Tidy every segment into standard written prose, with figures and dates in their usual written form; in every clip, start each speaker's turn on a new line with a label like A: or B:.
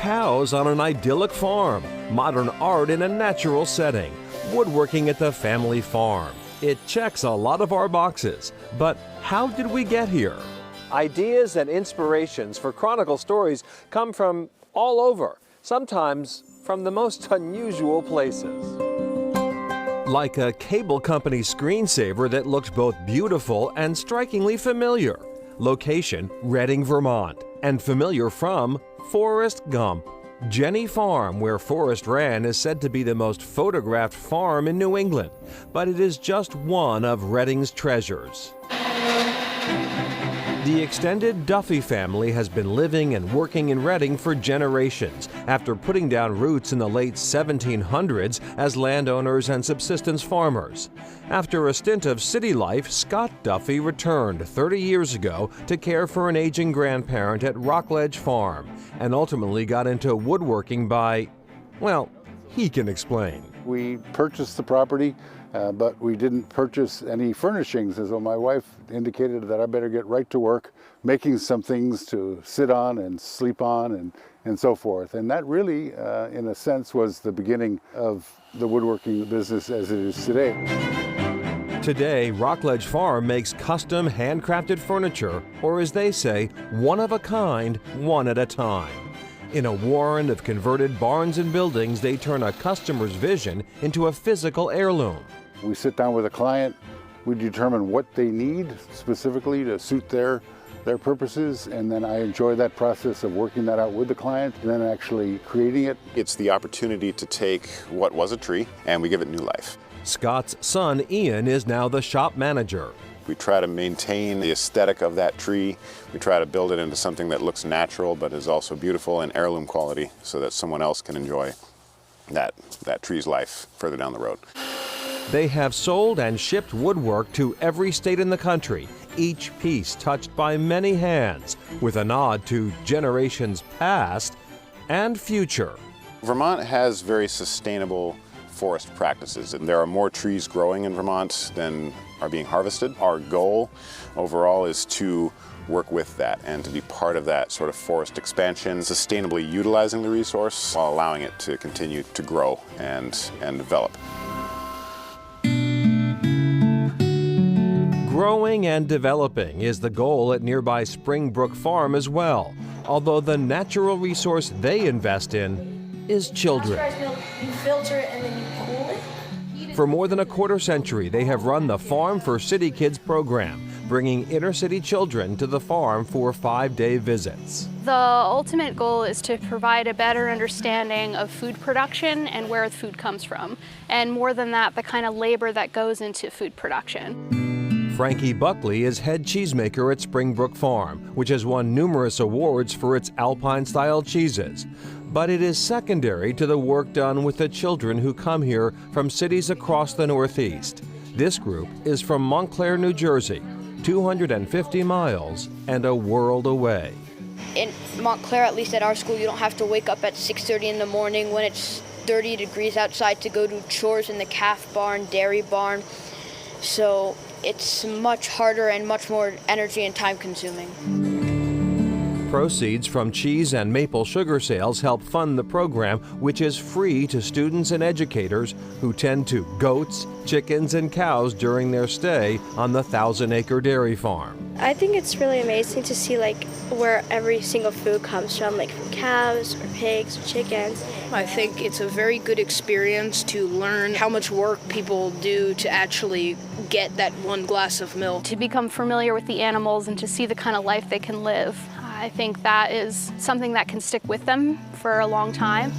A: Cows on an idyllic farm, modern art in a natural setting, woodworking at the family farm. It checks a lot of our boxes, but how did we get here? Ideas and inspirations for Chronicle stories come from all over, sometimes from the most unusual places. Like a cable company screensaver that looked both beautiful and strikingly familiar. Location, Reading, Vermont, and familiar from Forrest Gump. Jenny Farm, where Forrest ran, is said to be the most photographed farm in New England, but it is just one of Reading's treasures. The extended Duffy family has been living and working in Reading for generations after putting down roots in the late 1700s as landowners and subsistence farmers. After a stint of city life, Scott Duffy returned 30 years ago to care for an aging grandparent at Rockledge Farm and ultimately got into woodworking by, well, he can explain.
B: We purchased the property, but we didn't purchase any furnishings, as my wife indicated that I better get right to work making some things to sit on and sleep on and so forth. And that really, in a sense, was the beginning of the woodworking business as it is today.
A: Today, Rockledge Farm makes custom handcrafted furniture, or as they say, one of a kind, one at a time. In a warren of converted barns and buildings, they turn a customer's vision into a physical heirloom.
B: We sit down with a client, we determine what they need specifically to suit their purposes, and then I enjoy that process of working that out with the client and then actually creating it.
C: It's the opportunity to take what was a tree and we give it new life.
A: Scott's son, Ian, is now the shop manager.
C: We try to maintain the aesthetic of that tree. We try to build it into something that looks natural but is also beautiful and heirloom quality so that someone else can enjoy that tree's life further down the road.
A: They have sold and shipped woodwork to every state in the country, each piece touched by many hands, with a nod to generations past and future.
C: Vermont has very sustainable forest practices, and there are more trees growing in Vermont than are being harvested. Our goal overall is to work with that and to be part of that sort of forest expansion, sustainably utilizing the resource while allowing it to continue to grow and develop.
A: Growing and developing is the goal at nearby Brook Farm as well, although the natural resource they invest in is children.
D: You filter it and then you cool it.
A: For more than a quarter century, they have run the Farm for City Kids program, bringing inner-city children to the farm for 5-day visits.
E: The ultimate goal is to provide a better understanding of food production and where the food comes from, and more than that, the kind of labor that goes into food production.
A: Frankie Buckley is head cheesemaker at Brook Farm, which has won numerous awards for its Alpine-style cheeses. But it is secondary to the work done with the children who come here from cities across the Northeast. This group is from Montclair, New Jersey, 250 miles and a world away.
F: In Montclair, at least at our school, you don't have to wake up at 6:30 in the morning when it's 30 degrees outside to go do chores in the calf barn, dairy barn. So it's much harder and much more energy and time consuming.
A: Proceeds from cheese and maple sugar sales help fund the program, which is free to students and educators who tend to goats, chickens, and cows during their stay on the 1,000-acre dairy farm.
D: I think it's really amazing to see where every single food comes from, from cows or pigs or chickens.
G: I think it's a very good experience to learn how much work people do to actually get that one glass of milk.
E: To become familiar with the animals and to see the kind of life they can live. I think that is something that can stick with them for a long time.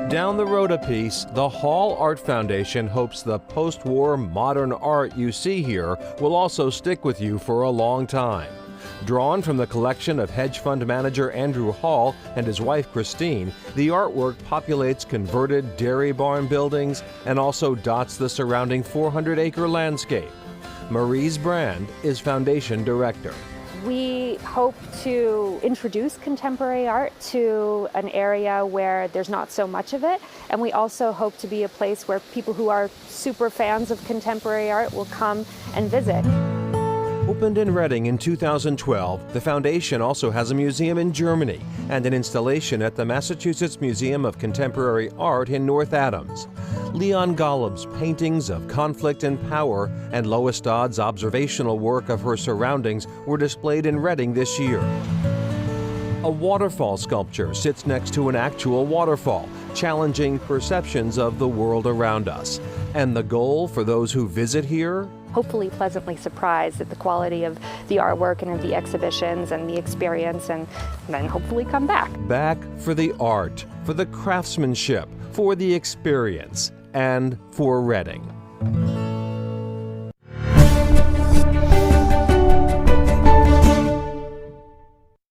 A: Down the road a piece, the Hall Art Foundation hopes the post-war modern art you see here will also stick with you for a long time. Drawn from the collection of hedge fund manager Andrew Hall and his wife Christine, the artwork populates converted dairy barn buildings and also dots the surrounding 400-acre landscape. Maurice Brand is foundation director.
H: We hope to introduce contemporary art to an area where there's not so much of it, and we also hope to be a place where people who are super fans of contemporary art will come and visit.
A: Opened in Reading in 2012, the foundation also has a museum in Germany and an installation at the Massachusetts Museum of Contemporary Art in North Adams. Leon Golub's paintings of conflict and power and Lois Dodd's observational work of her surroundings were displayed in Reading this year. A waterfall sculpture sits next to an actual waterfall, challenging perceptions of the world around us. And the goal for those who visit here?
H: Hopefully pleasantly surprised at the quality of the artwork and of the exhibitions and the experience, and then hopefully come back.
A: Back for the art, for the craftsmanship, for the experience, and for Reading.